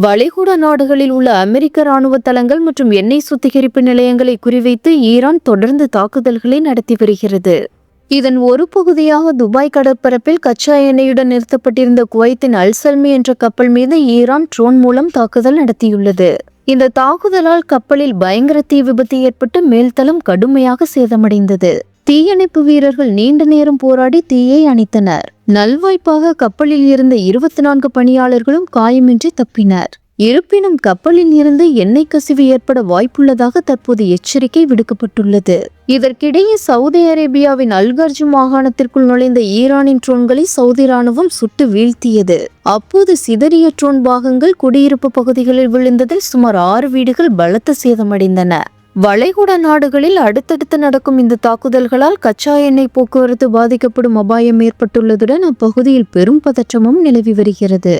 வளைகுடா நாடுகளில் உள்ள அமெரிக்க ராணுவ தளங்கள் மற்றும் எண்ணெய் சுத்திகரிப்பு நிலையங்களை குறிவைத்து ஈரான் தொடர்ந்து தாக்குதல்களை நடத்தி வருகிறது. இதன் ஒரு பகுதியாக துபாய் கடற்பரப்பில் கச்சா எண்ணெயுடன் நிறுத்தப்பட்டிருந்த குவைத்தின் அல்சல்மி என்ற கப்பல் மீது ஈரான் ட்ரோன் மூலம் தாக்குதல் நடத்தியுள்ளது. இந்த தாக்குதலால் கப்பலில் பயங்கர தீ விபத்து ஏற்பட்டு மேல்தளம் கடுமையாக சேதமடைந்தது. தீயணைப்பு வீரர்கள் நீண்ட நேரம் போராடி தீயை அணைத்தனர். நல்வாய்ப்பாக கப்பலில் இருந்த 24 பணியாளர்களும் காயமின்றி தப்பினர். இருப்பினும் கப்பலில் இருந்து எண்ணெய் கசிவு ஏற்பட வாய்ப்புள்ளதாக தற்போது எச்சரிக்கை விடுக்கப்பட்டுள்ளது. இதற்கிடையே சவுதி அரேபியாவின் அல்கர்ஜு மாகாணத்திற்குள் நுழைந்த ஈரானின் ட்ரோன்களை சவுதி ராணுவம் சுட்டு வீழ்த்தியது. அப்போது சிதறிய ட்ரோன் பாகங்கள் குடியிருப்பு பகுதிகளில் விழுந்ததில் சுமார் 6 வீடுகள் பலத்த சேதமடைந்தன. வளைகுடா நாடுகளில் அடுத்தடுத்து நடக்கும் இந்த தாக்குதல்களால் கச்சா எண்ணெய் போக்குவரத்து பாதிக்கப்படும் அபாயம் ஏற்பட்டுள்ளதுடன் அப்பகுதியில் பெரும் பதற்றமும் நிலவி வருகிறது.